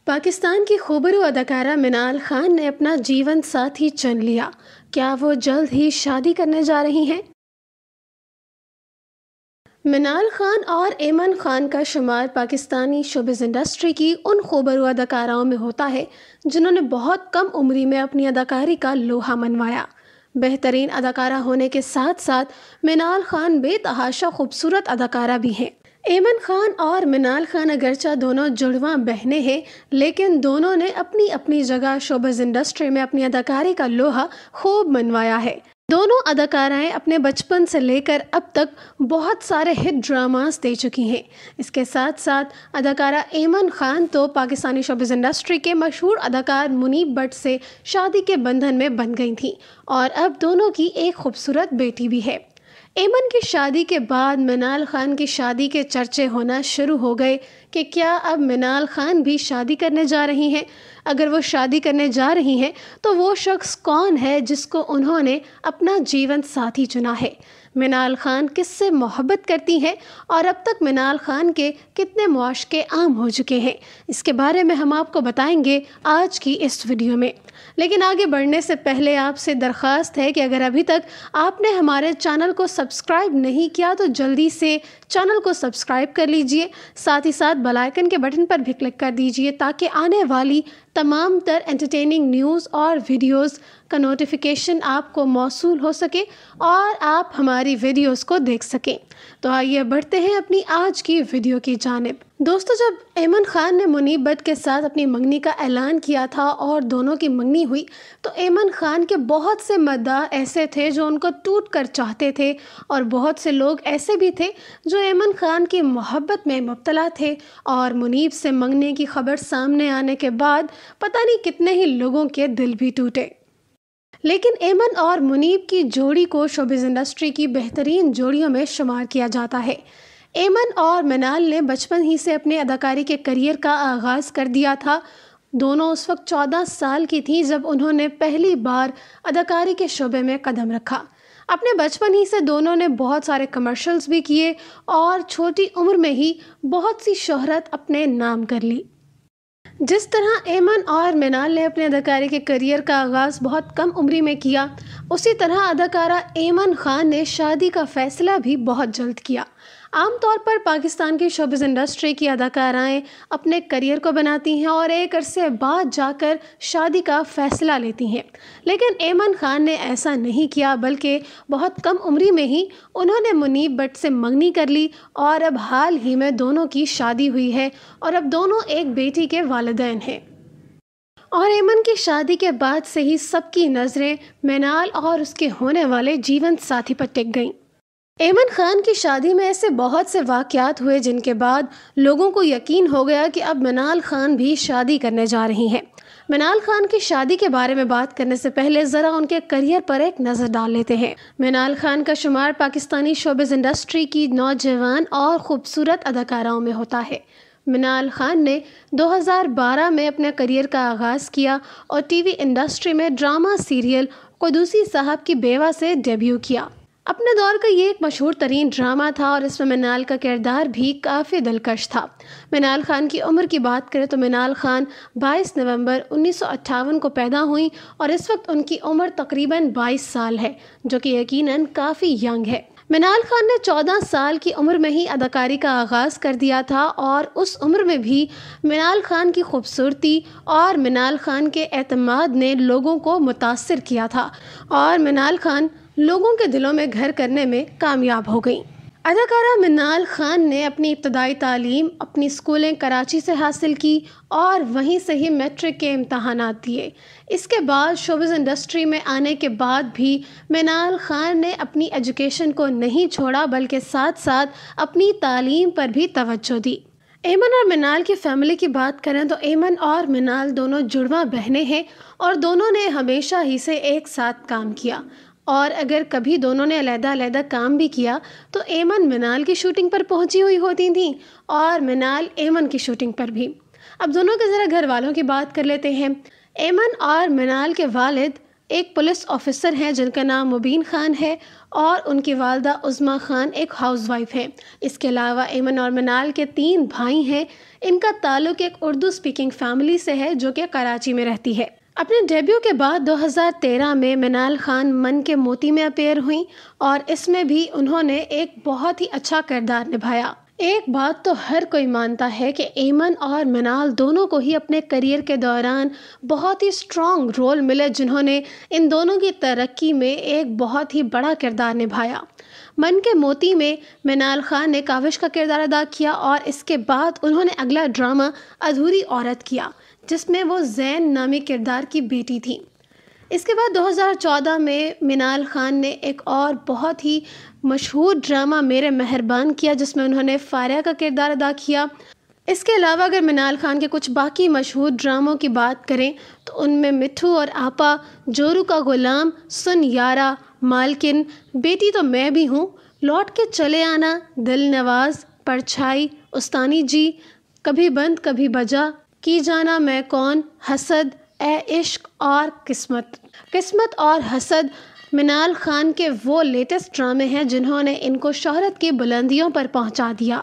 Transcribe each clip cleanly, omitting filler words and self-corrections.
پاکستان کی خوبرو اداکارہ منال خان نے اپنا جیون ساتھی چن لیا۔ کیا وہ جلد ہی شادی کرنے جا رہی ہیں؟ منال خان اور ایمن خان کا شمار پاکستانی شوبز انڈسٹری کی ان خوبرو اداکاراؤں میں ہوتا ہے جنہوں نے بہت کم عمری میں اپنی اداکاری کا لوہا منوایا۔ بہترین اداکارہ ہونے کے ساتھ ساتھ منال خان بے تحاشا خوبصورت اداکارہ بھی ہیں۔ ایمن خان اور منال خان اگرچہ دونوں جڑواں بہنیں ہیں، لیکن دونوں نے اپنی اپنی جگہ شوبز انڈسٹری میں اپنی اداکاری کا لوہا خوب منوایا ہے۔ دونوں اداکارائیں اپنے بچپن سے لے کر اب تک بہت سارے ہٹ ڈراماز دے چکی ہیں۔ اس کے ساتھ ساتھ اداکارہ ایمن خان تو پاکستانی شوبز انڈسٹری کے مشہور اداکار منیب بٹ سے شادی کے بندھن میں بندھ گئی تھیں اور اب دونوں کی ایک خوبصورت بیٹی بھی ہے۔ ایمن کی شادی کے بعد منال خان کی شادی کے چرچے ہونا شروع ہو گئے کہ کیا اب منال خان بھی شادی کرنے جا رہی ہیں؟ اگر وہ شادی کرنے جا رہی ہیں تو وہ شخص کون ہے جس کو انہوں نے اپنا جیون ساتھی چنا ہے؟ منال خان کس سے محبت کرتی ہیں اور اب تک منال خان کے کتنے معاشقے عام ہو چکے ہیں؟ اس کے بارے میں ہم آپ کو بتائیں گے آج کی اس ویڈیو میں۔ لیکن آگے بڑھنے سے پہلے آپ سے درخواست ہے کہ اگر ابھی تک آپ نے ہمارے چینل کو سبسکرائب نہیں کیا تو جلدی سے چینل کو سبسکرائب کر لیجئے، ساتھ ہی ساتھ بیل آئیکن کے بٹن پر بھی کلک کر دیجئے تاکہ آنے والی تمام تر انٹرٹیننگ نیوز اور ویڈیوز کا نوٹیفیکیشن آپ کو موصول ہو سکے اور آپ ہماری ویڈیوز کو دیکھ سکیں۔ تو آئیے بڑھتے ہیں اپنی آج کی ویڈیو کی جانب۔ دوستو، جب ایمن خان نے منیب بٹ کے ساتھ اپنی منگنی کا اعلان کیا تھا اور دونوں کی منگنی ہوئی تو ایمن خان کے بہت سے مداح ایسے تھے جو ان کو ٹوٹ کر چاہتے تھے اور بہت سے لوگ ایسے بھی تھے جو ایمن خان کی محبت میں مبتلا تھے، اور منیب سے منگنے کی خبر سامنے آنے کے بعد پتہ نہیں کتنے ہی لوگوں کے دل بھی ٹوٹے۔ لیکن ایمن اور منیب کی جوڑی کو شوبز انڈسٹری کی بہترین جوڑیوں میں شمار کیا جاتا ہے۔ ایمن اور منال نے بچپن ہی سے اپنے اداکاری کے کریئر کا آغاز کر دیا تھا۔ دونوں اس وقت 14 سال کی تھیں جب انہوں نے پہلی بار اداکاری کے شعبے میں قدم رکھا۔ اپنے بچپن ہی سے دونوں نے بہت سارے کمرشلز بھی کیے اور چھوٹی عمر میں ہی بہت سی شہرت اپنے نام کر لی۔ جس طرح ایمن اور منال نے اپنے اداکاری کے کریئر کا آغاز بہت کم عمری میں کیا، اسی طرح اداکارہ ایمن خان نے شادی کا فیصلہ بھی بہت جلد کیا۔ عام طور پر پاکستان کی شوبز انڈسٹری کی اداکارائیں اپنے کریئر کو بناتی ہیں اور ایک عرصے بعد جا کر شادی کا فیصلہ لیتی ہیں، لیکن ایمن خان نے ایسا نہیں کیا، بلکہ بہت کم عمری میں ہی انہوں نے منیب بٹ سے منگنی کر لی اور اب حال ہی میں دونوں کی شادی ہوئی ہے اور اب دونوں ایک بیٹی کے والدین ہیں۔ اور ایمن کی شادی کے بعد سے ہی سب کی نظریں منال اور اس کے ہونے والے جیون ساتھی پر ٹک گئیں۔ ایمن خان کی شادی میں ایسے بہت سے واقعات ہوئے جن کے بعد لوگوں کو یقین ہو گیا کہ اب منال خان بھی شادی کرنے جا رہی ہیں۔ منال خان کی شادی کے بارے میں بات کرنے سے پہلے ذرا ان کے کریئر پر ایک نظر ڈال لیتے ہیں۔ منال خان کا شمار پاکستانی شوبز انڈسٹری کی نوجوان اور خوبصورت اداکاراؤں میں ہوتا ہے۔ منال خان نے 2012 میں اپنے کریئر کا آغاز کیا اور ٹی وی انڈسٹری میں ڈرامہ سیریل قدوسی صاحب کی بیوہ سے ڈیبیو کیا۔ اپنے دور کا یہ ایک مشہور ترین ڈرامہ تھا اور اس میں منال کا کردار بھی کافی دلکش تھا۔ منال خان کی عمر کی بات کریں تو منال خان 22 نومبر 1958 کو پیدا ہوئیں اور اس وقت ان کی عمر تقریباً 22 سال ہے، جو کہ یقیناً کافی ینگ ہے۔ منال خان نے 14 سال کی عمر میں ہی اداکاری کا آغاز کر دیا تھا اور اس عمر میں بھی منال خان کی خوبصورتی اور منال خان کے اعتماد نے لوگوں کو متاثر کیا تھا اور منال خان لوگوں کے دلوں میں گھر کرنے میں کامیاب ہو گئیں۔ اداکارہ منال خان نے اپنی ابتدائی تعلیم اپنی اسکولیں کراچی سے حاصل کی اور وہیں سے ہی میٹرک کے امتحانات دیے۔ اس کے بعد شوبز انڈسٹری میں آنے کے بعد بھی منال خان نے اپنی ایجوکیشن کو نہیں چھوڑا، بلکہ ساتھ ساتھ اپنی تعلیم پر بھی توجہ دی۔ ایمن اور منال کی فیملی کی بات کریں تو ایمن اور منال دونوں جڑواں بہنیں ہیں اور دونوں نے ہمیشہ ہی سے ایک ساتھ کام کیا، اور اگر کبھی دونوں نے علیحدہ علیحدہ کام بھی کیا تو ایمن منال کی شوٹنگ پر پہنچی ہوئی ہوتی تھیں اور منال ایمن کی شوٹنگ پر بھی۔ اب دونوں کے ذرا گھر والوں کی بات کر لیتے ہیں۔ ایمن اور منال کے والد ایک پولیس آفیسر ہیں جن کا نام مبین خان ہے، اور ان کی والدہ عظمیٰ خان ایک ہاؤس وائف ہیں۔ اس کے علاوہ ایمن اور منال کے 3 بھائی ہیں۔ ان کا تعلق ایک اردو سپیکنگ فیملی سے ہے جو کہ کراچی میں رہتی ہے۔ اپنے ڈیبیو کے بعد 2013 میں منال خان من کے موتی میں اپیئر ہوئیں، اور اس میں بھی انہوں نے ایک بہت ہی اچھا کردار نبھایا۔ ایک بات تو ہر کوئی مانتا ہے کہ ایمن اور منال دونوں کو ہی اپنے کریئر کے دوران بہت ہی اسٹرانگ رول ملے، جنہوں نے ان دونوں کی ترقی میں ایک بہت ہی بڑا کردار نبھایا۔ من کے موتی میں منال خان نے کاوش کا کردار ادا کیا، اور اس کے بعد انہوں نے اگلا ڈرامہ ادھوری عورت کیا، جس میں وہ زین نامی کردار کی بیٹی تھی۔ اس کے بعد 2014 میں منال خان نے ایک اور بہت ہی مشہور ڈرامہ میرے مہربان کیا، جس میں انہوں نے فاریہ کا کردار ادا کیا۔ اس کے علاوہ اگر منال خان کے کچھ باقی مشہور ڈراموں کی بات کریں تو ان میں مٹھو اور آپا، جورو کا غلام، سن یارا، مالکن، بیٹی تو میں بھی ہوں، لوٹ کے چلے آنا، دل نواز، پرچھائی، استانی جی، کبھی بند کبھی بجا، کی جانا میں کون، حسد، اے عشق اور قسمت اور حسد منال خان کے وہ لیٹسٹ ڈرامے ہیں جنہوں نے ان کو شہرت کی بلندیوں پر پہنچا دیا،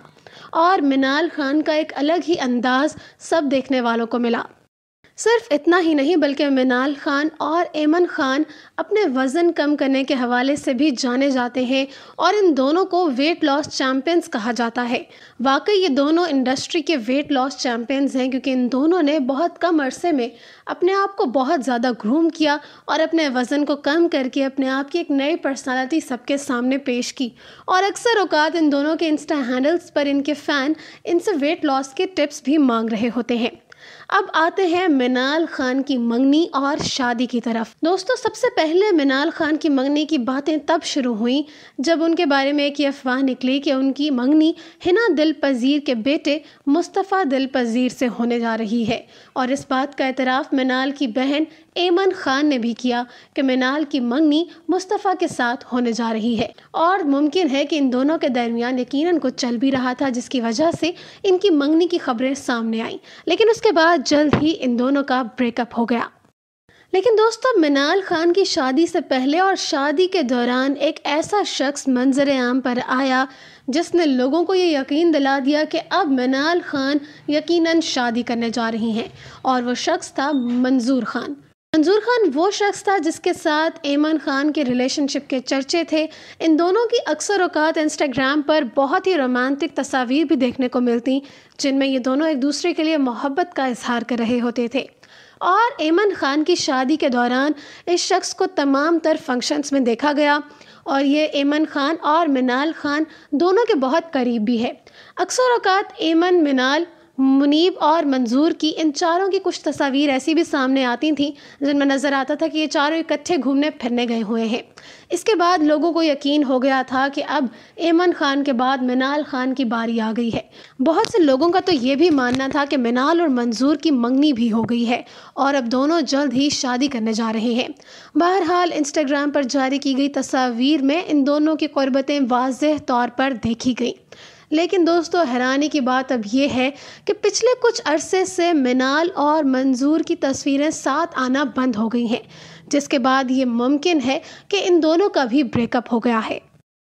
اور منال خان کا ایک الگ ہی انداز سب دیکھنے والوں کو ملا۔ صرف اتنا ہی نہیں بلکہ منال خان اور ایمن خان اپنے وزن کم کرنے کے حوالے سے بھی جانے جاتے ہیں، اور ان دونوں کو ویٹ لاس چیمپئنز کہا جاتا ہے۔ واقعی یہ دونوں انڈسٹری کے ویٹ لاس چیمپئنز ہیں، کیونکہ ان دونوں نے بہت کم عرصے میں اپنے آپ کو بہت زیادہ گروم کیا اور اپنے وزن کو کم کر کے اپنے آپ کی ایک نئی پرسنالٹی سب کے سامنے پیش کی، اور اکثر اوقات ان دونوں کے انسٹا ہینڈلز پر ان کے فین ان سے ویٹ لاس کے ٹپس بھی مانگ رہے ہوتے ہیں۔ اب آتے ہیں منال خان کی منگنی اور شادی کی طرف۔ دوستو، سب سے پہلے منال خان کی منگنی کی باتیں تب شروع ہوئیں جب ان کے بارے میں ایک یہ افواہ نکلی کہ ان کی منگنی حنا دل پذیر کے بیٹے مصطفیٰ دل پذیر سے ہونے جا رہی ہے، اور اس بات کا اعتراف منال کی بہن ایمن خان نے بھی کیا کہ منال کی منگنی مصطفیٰ کے ساتھ ہونے جا رہی ہے، اور ممکن ہے کہ ان دونوں کے درمیان یقیناً کچھ چل بھی رہا تھا جس کی وجہ سے ان کی منگنی کی خبریں سامنے آئیں، لیکن اس کے بعد جلد ہی ان دونوں کا بریک اپ ہو گیا۔ لیکن دوستو، منال خان کی شادی سے پہلے اور شادی کے دوران ایک ایسا شخص منظر عام پر آیا جس نے لوگوں کو یہ یقین دلا دیا کہ اب منال خان یقیناً شادی کرنے جا رہی ہیں، اور وہ شخص تھا منظور خان۔ منظور خان وہ شخص تھا جس کے ساتھ ایمن خان کے ریلیشن شپ کے چرچے تھے۔ ان دونوں کی اکثر اوقات انسٹاگرام پر بہت ہی رومانٹک تصاویر بھی دیکھنے کو ملتی، جن میں یہ دونوں ایک دوسرے کے لیے محبت کا اظہار کر رہے ہوتے تھے، اور ایمن خان کی شادی کے دوران اس شخص کو تمام تر فنکشنز میں دیکھا گیا، اور یہ ایمن خان اور منال خان دونوں کے بہت قریب بھی ہے۔ اکثر اوقات ایمن، منال، منیب اور منظور کی ان چاروں کی کچھ تصاویر ایسی بھی سامنے آتی تھیں جن میں نظر آتا تھا کہ یہ چاروں اکٹھے گھومنے پھرنے گئے ہوئے ہیں۔ اس کے بعد لوگوں کو یقین ہو گیا تھا کہ اب ایمن خان کے بعد منال خان کی باری آ گئی ہے۔ بہت سے لوگوں کا تو یہ بھی ماننا تھا کہ منال اور منظور کی منگنی بھی ہو گئی ہے اور اب دونوں جلد ہی شادی کرنے جا رہے ہیں۔ بہرحال انسٹاگرام پر جاری کی گئی تصاویر میں ان دونوں کی قربتیں واضح طور پر دیکھی گئیں۔ لیکن دوستو، حیرانی کی بات اب یہ ہے کہ پچھلے کچھ عرصے سے منال اور منظور کی تصویریں ساتھ آنا بند ہو گئی ہیں، جس کے بعد یہ ممکن ہے کہ ان دونوں کا بھی بریک اپ ہو گیا ہے۔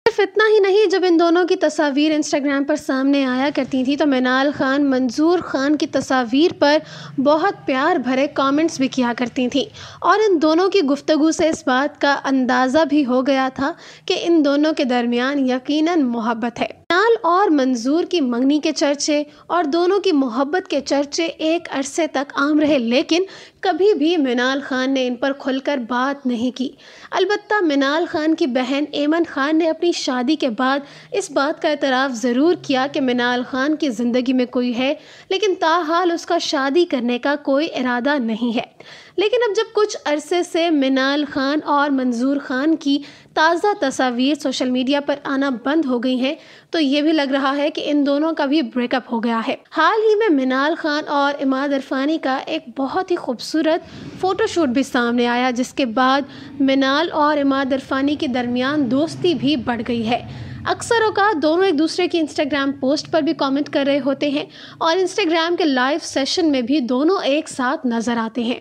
صرف اتنا ہی نہیں، جب ان دونوں کی تصاویر انسٹاگرام پر سامنے آیا کرتی تھی تو منال خان منظور خان کی تصاویر پر بہت پیار بھرے کامنٹس بھی کیا کرتی تھیں، اور ان دونوں کی گفتگو سے اس بات کا اندازہ بھی ہو گیا تھا کہ ان دونوں کے درمیان یقیناً محبت ہے۔ منال اور منظور کی منگنی کے چرچے اور دونوں کی محبت کے چرچے ایک عرصے تک عام رہے، لیکن کبھی بھی منال خان نے ان پر کھل کر بات نہیں کی۔ البتہ منال خان کی بہن ایمن خان نے اپنی شادی کے بعد اس بات کا اعتراف ضرور کیا کہ منال خان کی زندگی میں کوئی ہے، لیکن تاحال اس کا شادی کرنے کا کوئی ارادہ نہیں ہے۔ لیکن اب جب کچھ عرصے سے منال خان اور منظور خان کی تازہ تصاویر سوشل میڈیا پر آنا بند ہو گئی ہیں تو یہ بھی لگ رہا ہے کہ ان دونوں کا بھی بریک اپ ہو گیا ہے۔ حال ہی میں منال خان اور عماد عرفانی کا ایک بہت ہی خوبصورت فوٹو شوٹ بھی سامنے آیا، جس کے بعد منال اور عماد عرفانی کے درمیان دوستی بھی بڑھ گئی ہے۔ اکثر اوقات دونوں ایک دوسرے کی انسٹاگرام پوسٹ پر بھی کامنٹ کر رہے ہوتے ہیں، اور انسٹاگرام کے لائیو سیشن میں بھی دونوں ایک ساتھ نظر آتے ہیں۔